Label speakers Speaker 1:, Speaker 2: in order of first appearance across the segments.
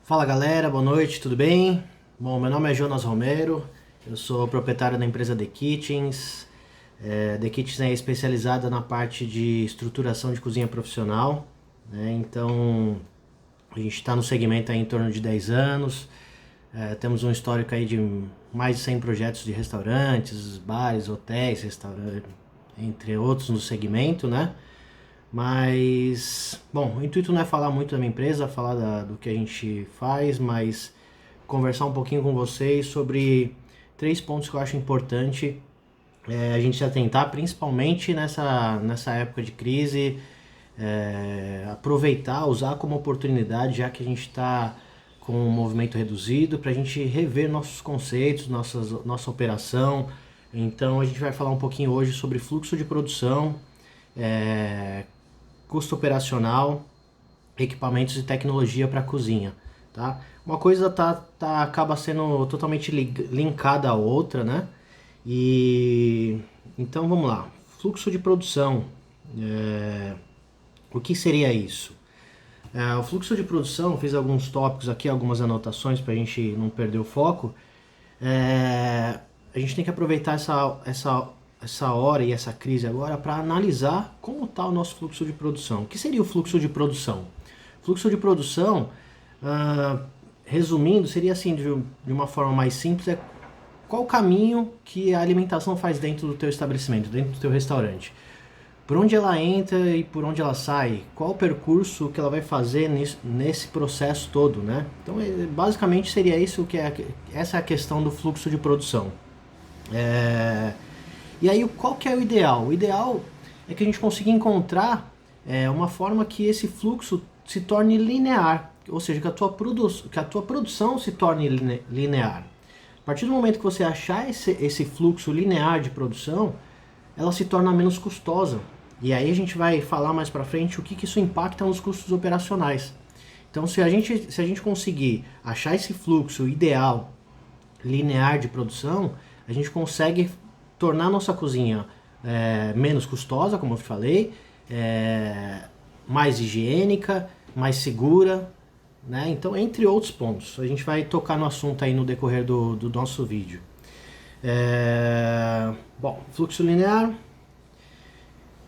Speaker 1: Fala galera, boa noite, tudo bem? Bom, meu nome é Jonas Romero, eu sou proprietário da empresa The Kitchens. The Kitchens é especializada na parte de estruturação de cozinha profissional, né? Então a gente está no segmento aí em torno de 10 anos, temos um histórico aí de mais de 100 projetos de restaurantes, bares, hotéis, entre outros no segmento, né? Mas, bom, o intuito não é falar muito da minha empresa, falar do que a gente faz, mas conversar um pouquinho com vocês sobre três pontos que eu acho importante a gente se atentar, principalmente nessa época de crise, aproveitar, usar como oportunidade, já que a gente está com um movimento reduzido, para a gente rever nossos conceitos, nossa operação. Então a gente vai falar um pouquinho hoje sobre fluxo de produção, é, custo operacional, equipamentos e tecnologia para a cozinha, tá? Uma coisa acaba sendo totalmente linkada à outra, né? E então vamos lá, fluxo de produção, o que seria isso? O fluxo de produção, fiz alguns tópicos aqui, algumas anotações para a gente não perder o foco. A gente tem que aproveitar essa hora e essa crise agora para analisar como está o nosso fluxo de produção. O que seria o fluxo de produção? Fluxo de produção, resumindo, seria assim, de uma forma mais simples, qual o caminho que a alimentação faz dentro do teu estabelecimento, dentro do teu restaurante. Por onde ela entra e por onde ela sai, qual o percurso que ela vai fazer nesse processo todo, né? Então, basicamente seria isso essa é a questão do fluxo de produção. E aí, qual que é o ideal? O ideal é que a gente consiga encontrar uma forma que esse fluxo se torne linear, ou seja, que a tua produção se torne linear. A partir do momento que você achar esse fluxo linear de produção, ela se torna menos custosa. E aí a gente vai falar mais para frente o que isso impacta nos custos operacionais. Então, se a gente conseguir achar esse fluxo ideal, linear de produção, a gente consegue tornar a nossa cozinha menos custosa, como eu falei, mais higiênica, mais segura, né? Então, entre outros pontos, a gente vai tocar no assunto aí no decorrer do nosso vídeo. Bom, fluxo linear.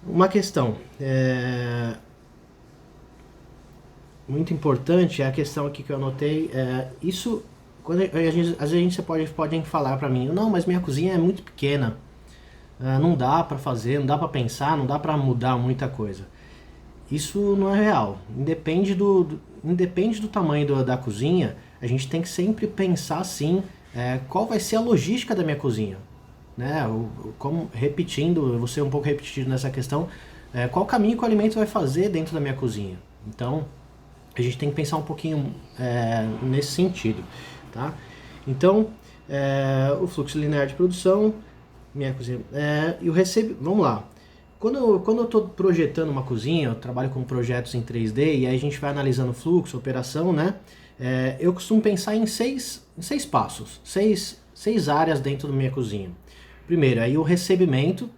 Speaker 1: Uma questão muito importante é a questão aqui que eu anotei. Isso, quando às vezes você podem falar para mim, não, mas minha cozinha é muito pequena, não dá para fazer, não dá para pensar, não dá para mudar muita coisa. Isso não é real. Independe do tamanho da cozinha, a gente tem que sempre pensar assim, qual vai ser a logística da minha cozinha. Né? Repetindo, eu vou ser um pouco repetido nessa questão, qual caminho que o alimento vai fazer dentro da minha cozinha. Então, a gente tem que pensar um pouquinho nesse sentido. Tá? Então, o fluxo linear de produção, minha cozinha, e o vamos lá. Quando eu estou projetando uma cozinha, eu trabalho com projetos em 3D e aí a gente vai analisando fluxo, operação, né? Eu costumo pensar em seis passos, seis áreas dentro da minha cozinha. Primeiro, aí o recebimento.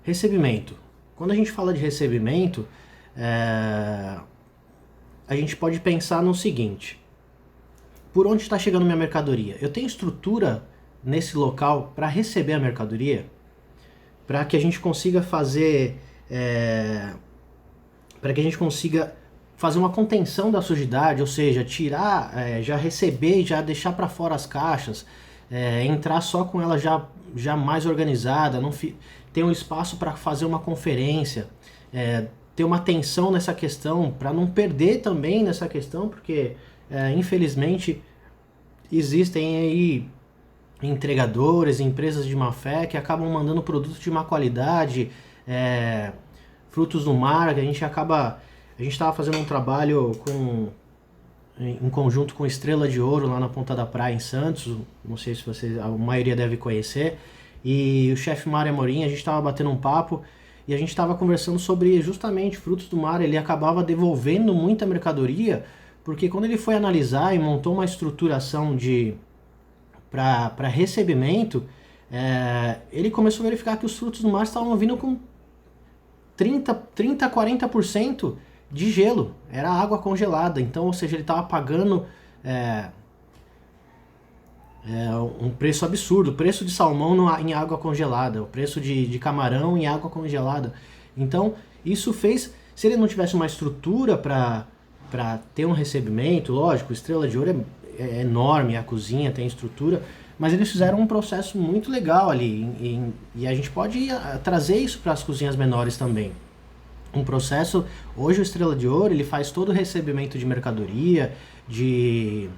Speaker 1: Recebimento. Quando a gente fala de recebimento, a gente pode pensar no seguinte: por onde está chegando minha mercadoria? Eu tenho estrutura nesse local para receber a mercadoria? Para que a gente consiga fazer uma contenção da sujidade, ou seja, tirar, já receber e já deixar para fora as caixas, entrar só com ela já mais organizada, ter um espaço para fazer uma conferência, ter uma atenção nessa questão, para não perder também nessa questão, porque infelizmente existem aí entregadores, empresas de má fé que acabam mandando produtos de má qualidade, frutos do mar, que a gente estava fazendo um trabalho em conjunto com Estrela de Ouro lá na Ponta da Praia em Santos, não sei se a maioria deve conhecer, e o chefe Mário Amorim, a gente estava batendo um papo e a gente estava conversando sobre justamente frutos do mar. Ele acabava devolvendo muita mercadoria, porque quando ele foi analisar e montou uma estruturação para recebimento, ele começou a verificar que os frutos do mar estavam vindo com 30 a 40% de gelo, era água congelada. Então, ou seja, ele estava pagando um preço absurdo, o preço de salmão em água congelada, o preço de camarão em água congelada. Então, isso fez, se ele não tivesse uma estrutura para ter um recebimento, lógico, Estrela de Ouro é enorme, a cozinha tem estrutura, mas eles fizeram um processo muito legal ali, e a gente pode trazer isso para as cozinhas menores também. Um processo, hoje o Estrela de Ouro, ele faz todo o recebimento de mercadoria, de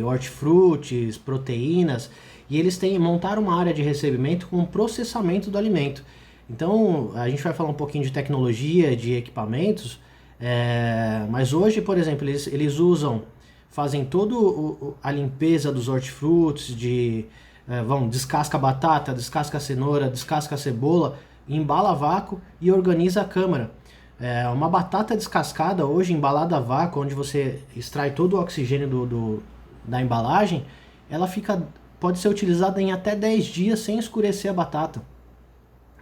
Speaker 1: hortifrutis, proteínas, e eles montaram uma área de recebimento com processamento do alimento. Então, a gente vai falar um pouquinho de tecnologia, de equipamentos, mas hoje, por exemplo, eles fazem toda a limpeza dos hortifrutis, descasca a batata, descasca a cenoura, descasca a cebola, embala a vácuo e organiza a câmara. Uma batata descascada hoje, embalada a vácuo, onde você extrai todo o oxigênio da embalagem, ela pode ser utilizada em até 10 dias sem escurecer a batata.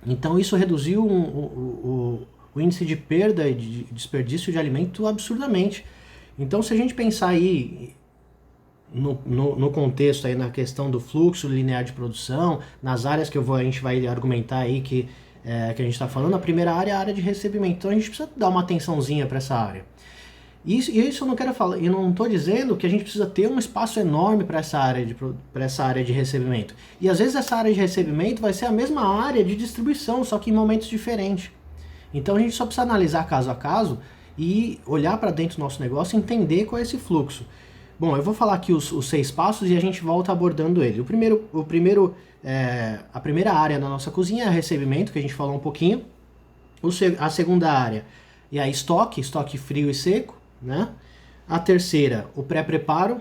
Speaker 1: Então isso reduziu o índice de perda e de desperdício de alimento absurdamente. Então, se a gente pensar aí no contexto, aí na questão do fluxo linear de produção, nas áreas que a gente vai argumentar aí que a gente está falando, a primeira área é a área de recebimento. Então a gente precisa dar uma atençãozinha para essa área. Isso eu não quero falar, eu não estou dizendo que a gente precisa ter um espaço enorme para essa área de recebimento. E às vezes essa área de recebimento vai ser a mesma área de distribuição, só que em momentos diferentes. Então a gente só precisa analisar caso a caso e olhar para dentro do nosso negócio e entender qual é esse fluxo. Bom, eu vou falar aqui os 6 passos e a gente volta abordando ele. A primeira área da nossa cozinha é recebimento, que a gente falou um pouquinho. A segunda área é estoque frio e seco, né? A terceira, o pré-preparo.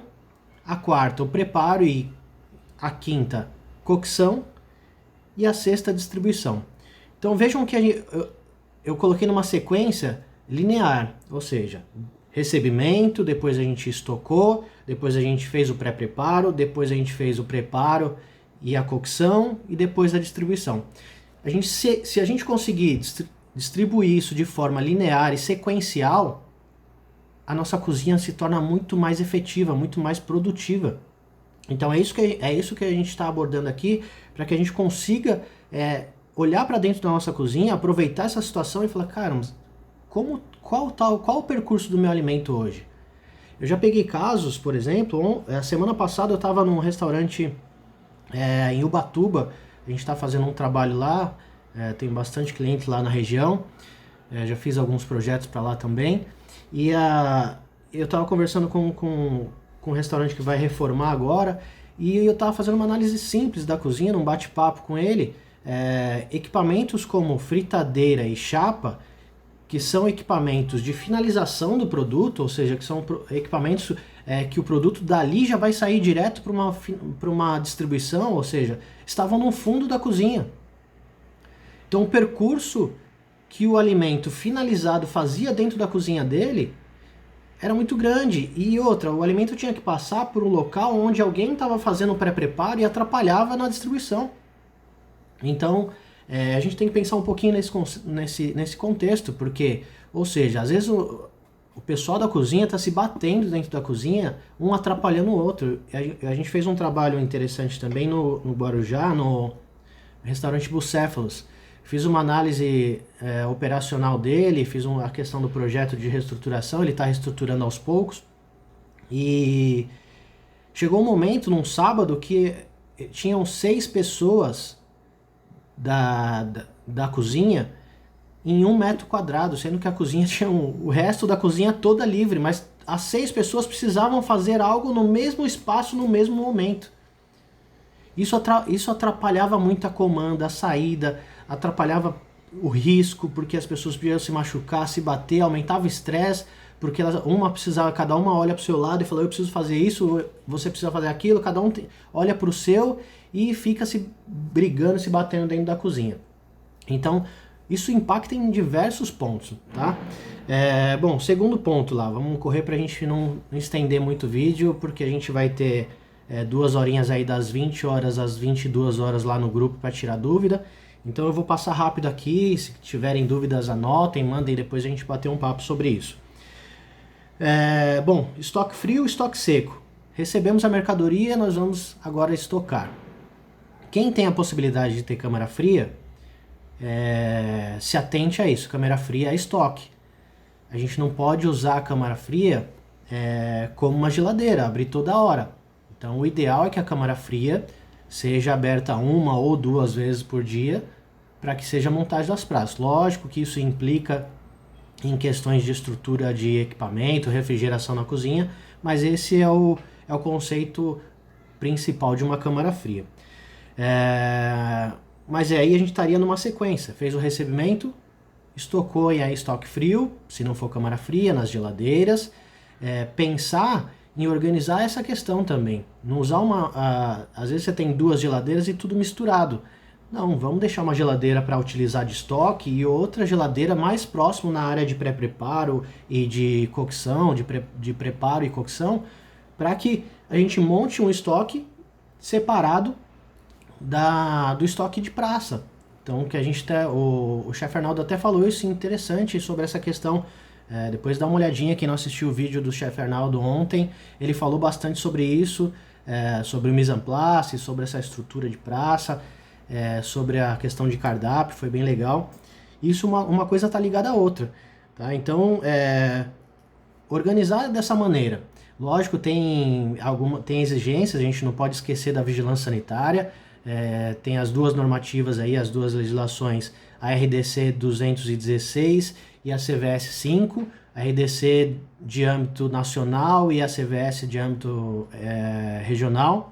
Speaker 1: A quarta, o preparo, e a quinta, cocção. E a sexta, distribuição. Então vejam que eu coloquei numa sequência linear, ou seja, recebimento, depois a gente estocou, depois a gente fez o pré-preparo, depois a gente fez o preparo e a cocção, e depois a distribuição. Se a gente conseguir distribuir isso de forma linear e sequencial, a nossa cozinha se torna muito mais efetiva, muito mais produtiva. Então é isso que a gente está abordando aqui, para que a gente consiga olhar para dentro da nossa cozinha, aproveitar essa situação e falar, caramba, qual o percurso do meu alimento hoje? Eu já peguei casos, por exemplo, a semana passada eu estava num restaurante em Ubatuba, a gente está fazendo um trabalho lá, tem bastante cliente lá na região, já fiz alguns projetos para lá também, e eu estava conversando com um restaurante que vai reformar agora, e eu estava fazendo uma análise simples da cozinha, num bate-papo com ele, equipamentos como fritadeira e chapa, que são equipamentos de finalização do produto, ou seja, que são equipamentos que o produto dali já vai sair direto para uma distribuição, ou seja, estavam no fundo da cozinha. Então o percurso que o alimento finalizado fazia dentro da cozinha dele era muito grande. E outra, o alimento tinha que passar por um local onde alguém estava fazendo o pré-preparo e atrapalhava na distribuição. Então, a gente tem que pensar um pouquinho nesse contexto, porque, ou seja, às vezes o pessoal da cozinha está se batendo dentro da cozinha, um atrapalhando o outro. A gente fez um trabalho interessante também no Guarujá, no restaurante Bucéfalos. Fiz uma análise operacional dele, fiz a questão do projeto de reestruturação, ele está reestruturando aos poucos. E chegou um momento, num sábado, que tinham 6 pessoas da cozinha em 1 metro quadrado, sendo que a cozinha tinha o resto da cozinha toda livre, mas as 6 pessoas precisavam fazer algo no mesmo espaço, no mesmo momento. Isso atrapalhava muito a comanda, a saída, atrapalhava o risco, porque as pessoas podiam se machucar, se bater, aumentava o estresse, porque cada uma olha para o seu lado e fala, eu preciso fazer isso, você precisa fazer aquilo, cada um olha para o seu e fica se brigando, se batendo dentro da cozinha. Então, isso impacta em diversos pontos, tá? Bom, segundo ponto lá, vamos correr para a gente não estender muito o vídeo, porque a gente vai ter 2 horinhas aí das 20 horas às 22 horas lá no grupo para tirar dúvida. Então eu vou passar rápido aqui, se tiverem dúvidas anotem, mandem, depois a gente bater um papo sobre isso. Bom, estoque frio e estoque seco. Recebemos a mercadoria, nós vamos agora estocar. Quem tem a possibilidade de ter câmara fria, se atente a isso, câmara fria é estoque. A gente não pode usar a câmara fria como uma geladeira, abrir toda hora. Então o ideal é que a câmara fria seja aberta 1 ou 2 vezes por dia, para que seja a montagem das praças. Lógico que isso implica em questões de estrutura de equipamento, refrigeração na cozinha, mas esse é o conceito principal de uma câmara fria. Mas aí a gente estaria numa sequência, fez o recebimento, estocou em estoque frio, se não for câmara fria, nas geladeiras, pensar em organizar essa questão também, não usar às vezes você tem 2 geladeiras e tudo misturado. Não, vamos deixar uma geladeira para utilizar de estoque e outra geladeira mais próximo na área de pré-preparo e de cocção, de preparo e cocção, para que a gente monte um estoque separado do estoque de praça. Então, que a gente o chefe Arnaldo até falou isso interessante sobre essa questão. Depois dá uma olhadinha, quem não assistiu o vídeo do chefe Arnaldo ontem, ele falou bastante sobre isso, sobre o mise en place, sobre essa estrutura de praça, sobre a questão de cardápio, foi bem legal. Isso uma coisa está ligada à outra, tá? Então, organizar dessa maneira. Lógico, tem exigências, a gente não pode esquecer da vigilância sanitária, tem as 2 normativas aí, as 2 legislações, a RDC 216 e a CVS 5, a RDC de âmbito nacional e a CVS de âmbito regional.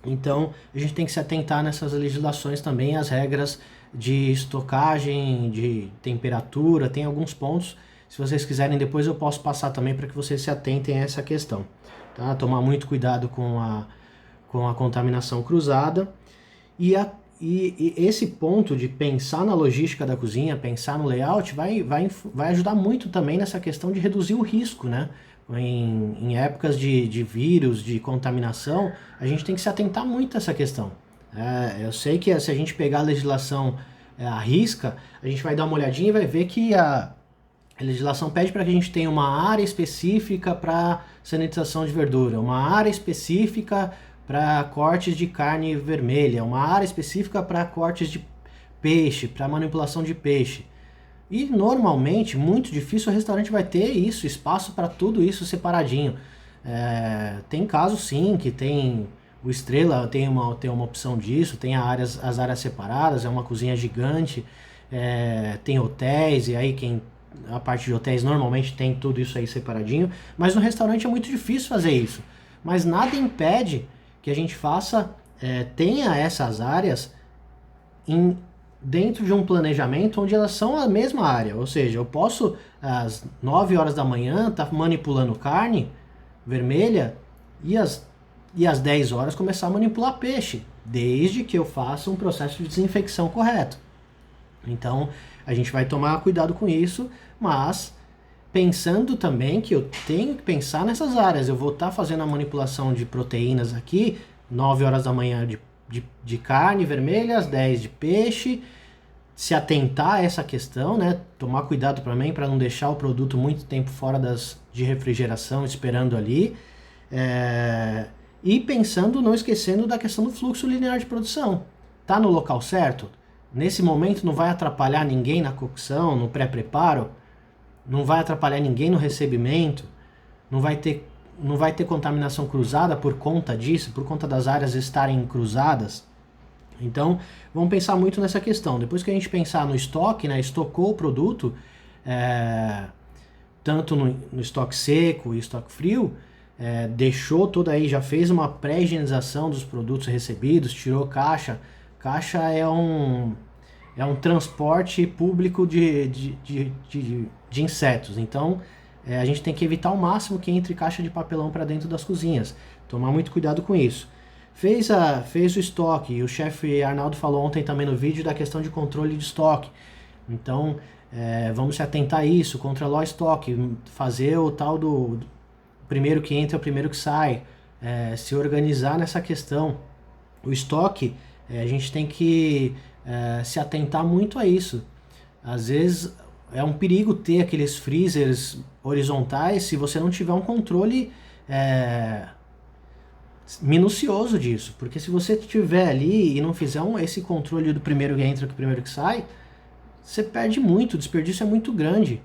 Speaker 1: Então, a gente tem que se atentar nessas legislações também, as regras de estocagem, de temperatura, tem alguns pontos. Se vocês quiserem, depois eu posso passar também para que vocês se atentem a essa questão. Tá? Tomar muito cuidado com a contaminação cruzada. E esse ponto de pensar na logística da cozinha, pensar no layout, vai ajudar muito também nessa questão de reduzir o risco, né? Em épocas de vírus, de contaminação, a gente tem que se atentar muito a essa questão. Eu sei que se a gente pegar a legislação à risca, a gente vai dar uma olhadinha e vai ver que a legislação pede para que a gente tenha uma área específica para sanitização de verdura, uma área específica para cortes de carne vermelha, uma área específica para cortes de peixe, para manipulação de peixe. E normalmente, muito difícil, o restaurante vai ter isso, espaço para tudo isso separadinho. Tem casos sim, que tem o Estrela, tem uma opção disso, tem as áreas separadas, é uma cozinha gigante, tem hotéis, e aí a parte de hotéis normalmente tem tudo isso aí separadinho, mas no restaurante é muito difícil fazer isso. Mas nada impede que a gente tenha essas áreas dentro de um planejamento onde elas são a mesma área, ou seja, eu posso às 9 horas da manhã estar manipulando carne vermelha e às 10 horas começar a manipular peixe, desde que eu faça um processo de desinfecção correto. Então a gente vai tomar cuidado com isso, mas pensando também que eu tenho que pensar nessas áreas. Eu vou estar fazendo a manipulação de proteínas aqui, 9 horas da manhã de carne vermelha, às 10 de peixe, se atentar a essa questão, né? Tomar cuidado também para não deixar o produto muito tempo fora de refrigeração, esperando ali. E pensando, não esquecendo da questão do fluxo linear de produção. Tá no local certo? Nesse momento não vai atrapalhar ninguém na cocção, no pré-preparo, não vai atrapalhar ninguém no recebimento, não vai ter contaminação cruzada por conta disso, por conta das áreas estarem cruzadas. Então, vamos pensar muito nessa questão. Depois que a gente pensar no estoque, né, estocou o produto, tanto no estoque seco e estoque frio, deixou tudo aí, já fez uma pré-higienização dos produtos recebidos, tirou caixa. Caixa é um transporte público de insetos. Então, a gente tem que evitar ao máximo que entre caixa de papelão para dentro das cozinhas. Tomar muito cuidado com isso. Fez o estoque, e o chefe Arnaldo falou ontem também no vídeo da questão de controle de estoque. Então, vamos se atentar a isso, controlar o estoque, fazer o tal do primeiro que entra, o primeiro que sai, se organizar nessa questão. O estoque A gente tem que se atentar muito a isso. Às vezes é um perigo ter aqueles freezers horizontais se você não tiver um controle minucioso disso, porque se você tiver ali e não fizer esse controle do primeiro que entra com o primeiro que sai, você perde muito, o desperdício é muito grande.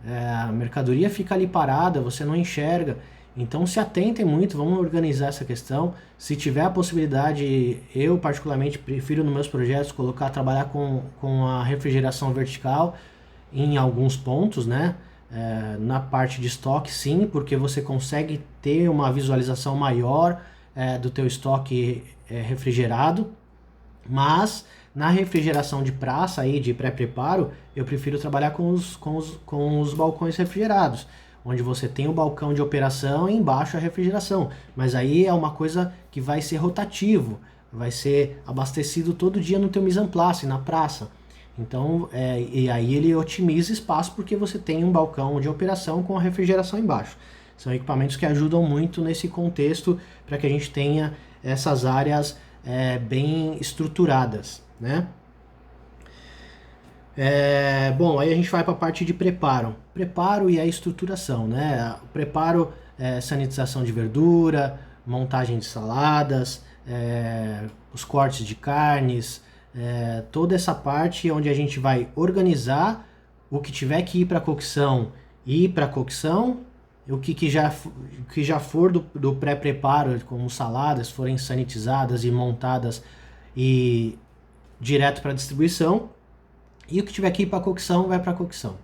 Speaker 1: A mercadoria fica ali parada, você não enxerga. Então se atentem muito, vamos organizar essa questão. Se tiver a possibilidade, eu particularmente prefiro nos meus projetos trabalhar com a refrigeração vertical em alguns pontos, né? Na parte de estoque, sim, porque você consegue ter uma visualização maior do teu estoque refrigerado, mas na refrigeração de praça, aí, de pré-preparo, eu prefiro trabalhar com os balcões refrigerados, onde você tem o balcão de operação e embaixo a refrigeração. Mas aí é uma coisa que vai ser rotativo, vai ser abastecido todo dia no teu mise en place, na praça. Então, e aí ele otimiza espaço porque você tem um balcão de operação com a refrigeração embaixo. São equipamentos que ajudam muito nesse contexto para que a gente tenha essas áreas bem estruturadas, né? Bom, aí a gente vai para a parte de preparo e a estruturação, né? Preparo, sanitização de verdura, montagem de saladas, os cortes de carnes, toda essa parte onde a gente vai organizar o que tiver que ir para cocção, ir para cocção, o que já for do pré-preparo, como saladas, forem sanitizadas e montadas e direto para distribuição, e o que tiver que ir para cocção, vai para cocção.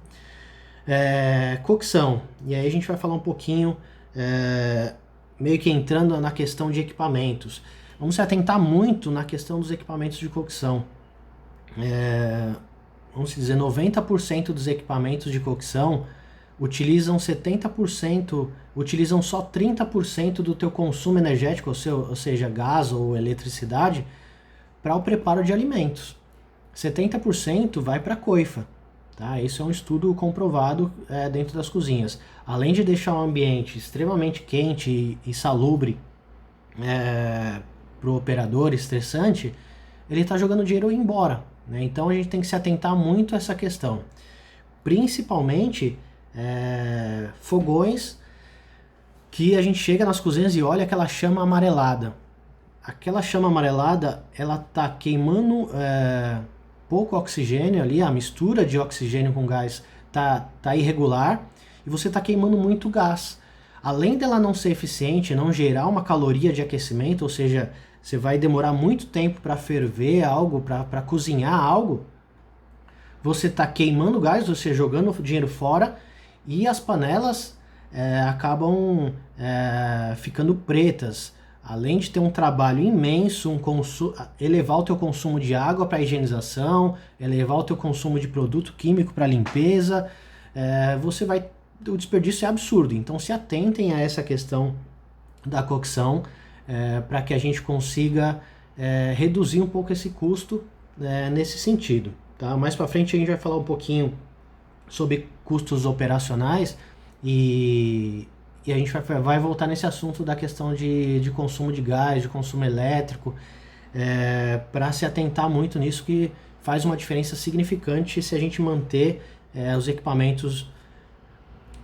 Speaker 1: Cocção, e aí a gente vai falar um pouquinho, meio que entrando na questão de equipamentos. Vamos se atentar muito na questão dos equipamentos de cocção. Vamos dizer, 90% dos equipamentos de cocção utilizam 70%, utilizam só 30% do teu consumo energético, ou seja, gás ou eletricidade, para o preparo de alimentos. 70% vai para a coifa. Tá? Isso é um estudo comprovado dentro das cozinhas. Além de deixar o ambiente extremamente quente e salubre para o operador, estressante, ele está jogando dinheiro embora. Né? Então a gente tem que se atentar muito a essa questão. Principalmente fogões que a gente chega nas cozinhas e olha aquela chama amarelada. Aquela chama amarelada, ela tá queimando pouco oxigênio ali, a mistura de oxigênio com gás tá irregular e você tá queimando muito gás. Além dela não ser eficiente, não gerar uma caloria de aquecimento, ou seja, você vai demorar muito tempo para ferver algo, para cozinhar algo, você tá queimando gás, você jogando dinheiro fora e as panelas acabam ficando pretas. Além de ter um trabalho imenso, elevar o teu consumo de água para higienização, elevar o teu consumo de produto químico para limpeza, o desperdício é absurdo. Então se atentem a essa questão da cocção para que a gente consiga reduzir um pouco esse custo nesse sentido. Tá? Mais para frente a gente vai falar um pouquinho sobre custos operacionais e a gente vai voltar nesse assunto da questão de consumo de gás, de consumo elétrico, para se atentar muito nisso, que faz uma diferença significante se a gente manter os equipamentos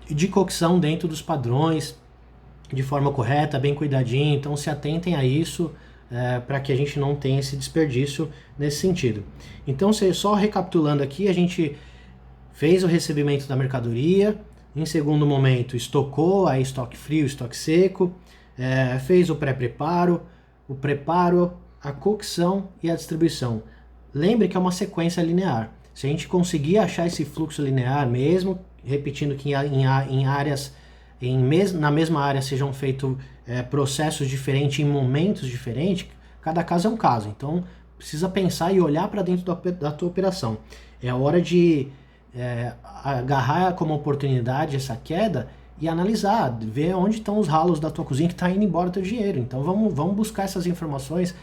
Speaker 1: de cocção dentro dos padrões, de forma correta, bem cuidadinho. Então se atentem a isso para que a gente não tenha esse desperdício nesse sentido. Então, só recapitulando aqui, a gente fez o recebimento da mercadoria. Em segundo momento, estocou, aí estoque frio, estoque seco, fez o pré-preparo, o preparo, a cocção e a distribuição. Lembre que é uma sequência linear. Se a gente conseguir achar esse fluxo linear mesmo, repetindo que em áreas, na mesma área sejam feitos processos diferentes em momentos diferentes, cada caso é um caso. Então, precisa pensar e olhar para dentro da tua operação. É a hora de agarrar como oportunidade essa queda e analisar, ver onde estão os ralos da tua cozinha que está indo embora o teu dinheiro. Então vamos buscar essas informações,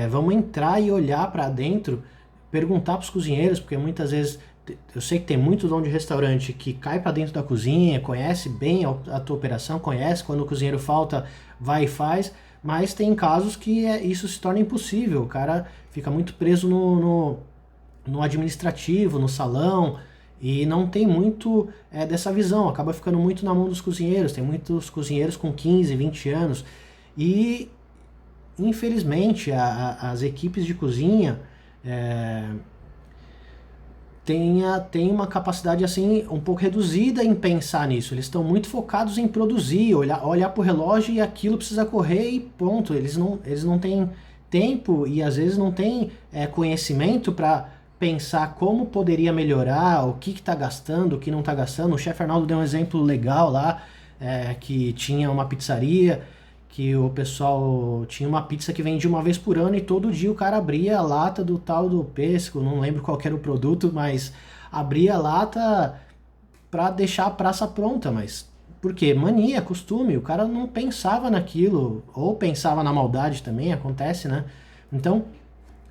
Speaker 1: vamos entrar e olhar para dentro, perguntar para os cozinheiros, porque muitas vezes eu sei que tem muito dono de restaurante que cai para dentro da cozinha, conhece bem a tua operação, conhece quando o cozinheiro falta, vai e faz, mas tem casos que isso se torna impossível, o cara fica muito preso no administrativo, no salão, e não tem muito dessa visão, acaba ficando muito na mão dos cozinheiros, tem muitos cozinheiros com 15, 20 anos, e infelizmente as equipes de cozinha têm uma capacidade assim um pouco reduzida em pensar nisso, eles estão muito focados em produzir, olhar para o relógio e aquilo precisa correr e ponto, eles não têm tempo e às vezes não têm conhecimento para pensar como poderia melhorar, o que está gastando, o que não está gastando. O chefe Arnaldo deu um exemplo legal lá, que tinha uma pizzaria, que o pessoal tinha uma pizza que vendia uma vez por ano e todo dia o cara abria a lata do tal do pêssego, não lembro qual que era o produto, mas abria a lata para deixar a praça pronta, mas por quê? Mania, costume, o cara não pensava naquilo, ou pensava na maldade também, acontece, né? Então,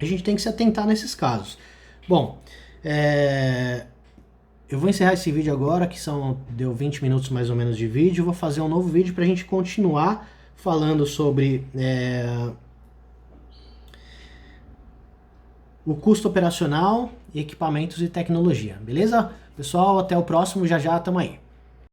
Speaker 1: a gente tem que se atentar nesses casos. Bom, eu vou encerrar esse vídeo agora, que deu 20 minutos mais ou menos de vídeo. Vou fazer um novo vídeo para a gente continuar falando sobre o custo operacional, equipamentos e tecnologia. Beleza? Pessoal, até o próximo. Já já, tamo aí.